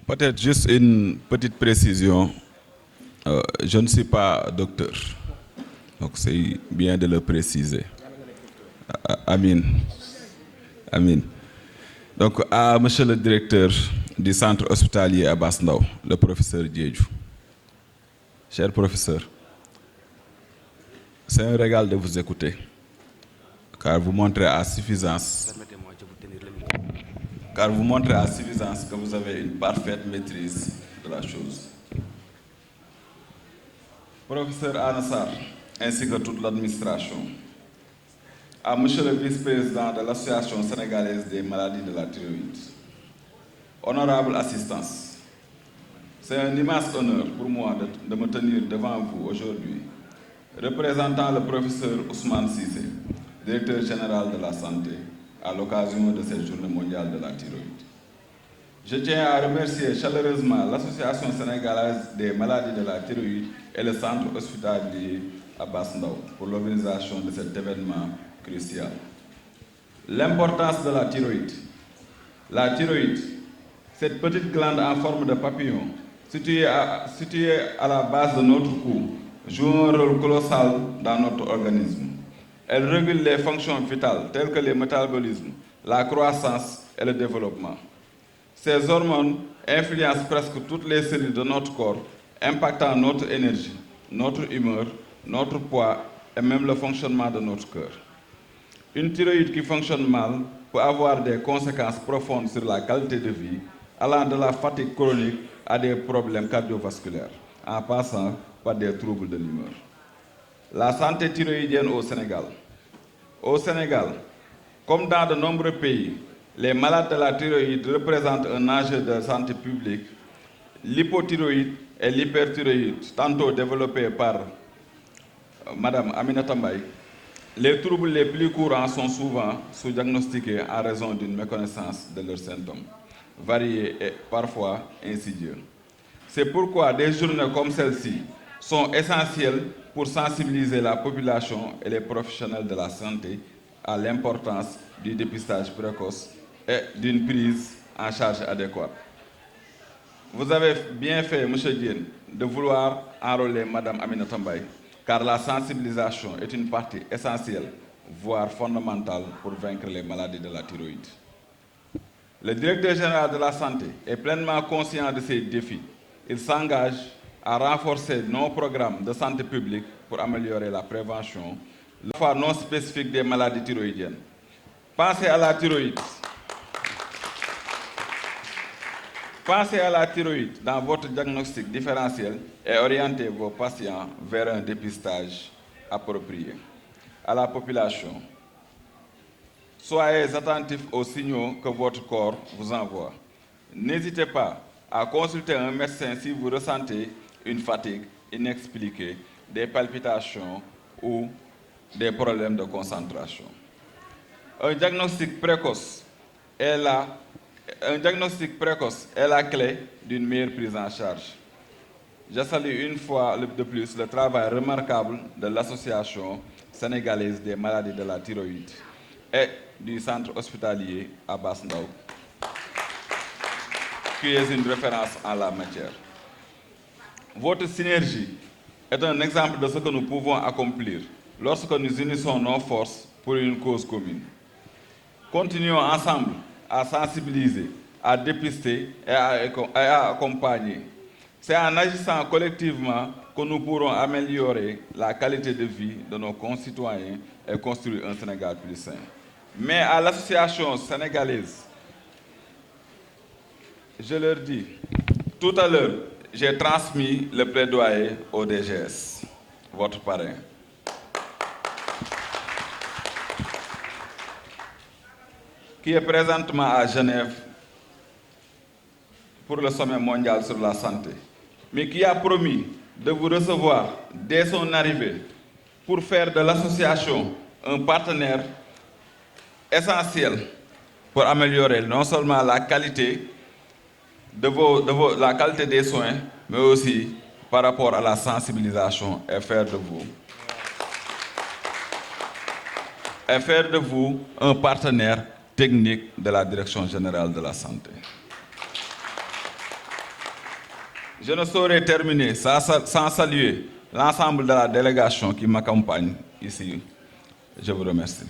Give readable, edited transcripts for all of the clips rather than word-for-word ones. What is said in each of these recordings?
Peut-être juste une petite précision. Je ne suis pas docteur. Donc c'est bien de le préciser. Amin. Amin. Donc à monsieur le directeur du centre hospitalier Abass Ndao, le professeur Diédhiou. Cher professeur, c'est un régal de vous écouter, car vous montrez à suffisance que vous avez une parfaite maîtrise de la chose. Professeur Anassar, ainsi que toute l'administration, à monsieur le vice-président de l'Association sénégalaise des maladies de la thyroïde, honorable assistance, c'est un immense honneur pour moi de me tenir devant vous aujourd'hui, représentant le professeur Ousmane Cissé, directeur général de la santé, à l'occasion de cette journée mondiale de la thyroïde. Je tiens à remercier chaleureusement l'Association sénégalaise des maladies de la thyroïde et le centre hospitalier Abass Ndao pour l'organisation de cet événement crucial. L'importance de la thyroïde. La thyroïde, cette petite glande en forme de papillon, située à la base de notre cou, joue un rôle colossal dans notre organisme. Elle régule les fonctions vitales telles que le métabolisme, la croissance et le développement. Ces hormones influencent presque toutes les cellules de notre corps, impactant notre énergie, notre humeur, notre poids et même le fonctionnement de notre cœur. Une thyroïde qui fonctionne mal peut avoir des conséquences profondes sur la qualité de vie, allant de la fatigue chronique à des problèmes cardiovasculaires, en passant par des troubles de l'humeur. La santé thyroïdienne au Sénégal. Au Sénégal, comme dans de nombreux pays, les malades de la thyroïde représentent un enjeu de santé publique. L'hypothyroïde et l'hyperthyroïde, tantôt développés par Madame Aminata Mbaye, les troubles les plus courants sont souvent sous-diagnostiqués en raison d'une méconnaissance de leurs symptômes, variés et parfois insidieux. C'est pourquoi des journées comme celle-ci sont essentielles pour sensibiliser la population et les professionnels de la santé à l'importance du dépistage précoce et d'une prise en charge adéquate. Vous avez bien fait, M. Diène, de vouloir enrôler Mme Aminata Mbaye, car la sensibilisation est une partie essentielle, voire fondamentale, pour vaincre les maladies de la thyroïde. Le directeur général de la santé est pleinement conscient de ces défis. Il s'engage à renforcer nos programmes de santé publique pour améliorer la prévention, la fois non spécifique des maladies thyroïdiennes. Pensez à la thyroïde. Pensez à la thyroïde dans votre diagnostic différentiel et orientez vos patients vers un dépistage approprié. À la population, soyez attentifs aux signaux que votre corps vous envoie. N'hésitez pas à consulter un médecin si vous ressentez une fatigue inexpliquée, des palpitations ou des problèmes de concentration. Un diagnostic précoce est la clé d'une meilleure prise en charge. Je salue une fois de plus le travail remarquable de l'Association sénégalaise des maladies de la thyroïde et du centre hospitalier Abass Ndao, qui est une référence en la matière. Votre synergie est un exemple de ce que nous pouvons accomplir lorsque nous unissons nos forces pour une cause commune. Continuons ensemble à sensibiliser, à dépister et à accompagner. C'est en agissant collectivement que nous pourrons améliorer la qualité de vie de nos concitoyens et construire un Sénégal plus sain. Mais à l'association sénégalaise, je leur dis, tout à l'heure, j'ai transmis le plaidoyer au DGS, votre parrain. Qui est présentement à Genève pour le sommet mondial sur la santé, mais qui a promis de vous recevoir dès son arrivée pour faire de l'association un partenaire essentiel pour améliorer non seulement la qualité la qualité des soins, mais aussi par rapport à la sensibilisation et faire de vous un partenaire technique de la Direction générale de la santé. Je ne saurais terminer sans saluer l'ensemble de la délégation qui m'accompagne ici. Je vous remercie.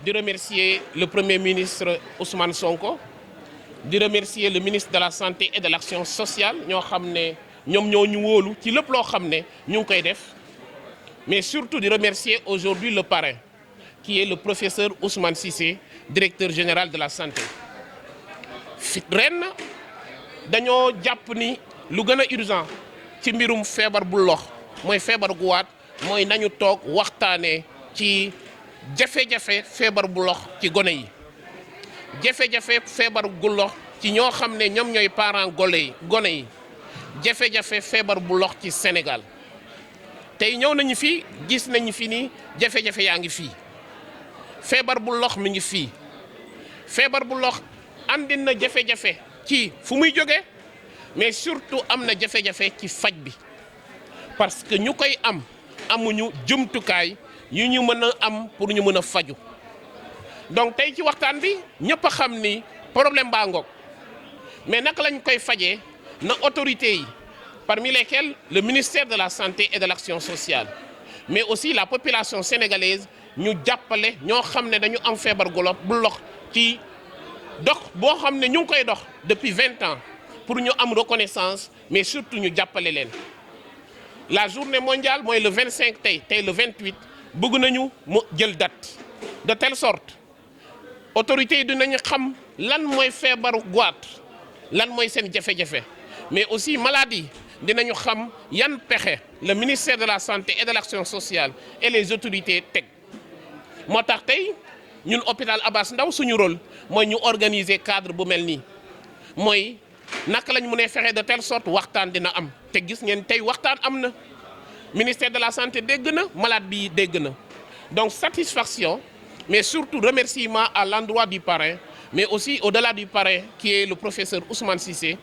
De remercier le Premier ministre Ousmane Sonko, de remercier le ministre de la Santé et de l'Action sociale, mais surtout de remercier aujourd'hui le parrain, qui est le professeur Ousmane Cissé, directeur général de la santé. Ren dañoo jàpp ni lu gën a urgent ci mbirum feebar bu lox mooy feebar gu waat mooy nañu toog waxtaanee ci jafe-jafe feebar bu lox ci gone yi jafe-jafe feebar gu lox ci ñoo xam ne ñoom ñooy parents gone yi jafe-jafe feebar bu lox ci Sénégal tey ñëw nañu fi gis nañu fi ni jafe-jafe yaa ngi fii feebar bu lox mi ngi fii feebar bu lox andi na jafe-jafe ci fu muy jóge mais surtout am na jafe-jafe ci faj bi parce que ñu koy am amuñu jumtukaay yu ñu mën a am pour ñu mën a faju donc tey ci waxtaan bi ñëpp a xam ni problème baa ngoog mais naka lañ koy fajee na autorités yi parmi lesquels le ministère de la Santé et de l'Action sociale mais aussi la population sénégalaise ñu jàppale ñoo xam ne dañu am feebar bu lox ci dox boo xam ne ñu ngi koy dox depuis 20 ans pour ñu am reconnaissance mais surtout ñu jàppale leen la journée mondiale mooy le 25 tey le 28 bëgg nañu mu jël date de telle sorte autorités yi dinañu xam lan mooy feebaru goitre lan mooy seen jafe-jafe mais aussi maladie dinañu xam yan pexe le ministère de la Santé et de l'Action sociale et les autorités teg moo tax tey ñun hôpital Abass Ndao suñu rôle mooy ñu organiser cadre bu mel nii mooy naka lañ mënee fexe de telle sorte waxtaan dina am te gis ngeen tey waxtaan am na ministère de la Santé dégg na malade bi dégg na donc satisfaction mais surtout remerciement à l'endroit du parrain mais aussi au-delà du parrain qui est le professeur Ousmane Cissé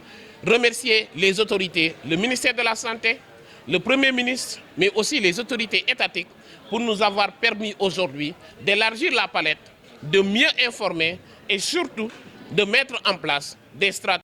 remercier les autorités le ministère de la Santé le Premier ministre mais aussi les autorités étatiques pour nous avoir permis aujourd'hui d'élargir la palette de mieux informer et surtout de mettre en place des stratégies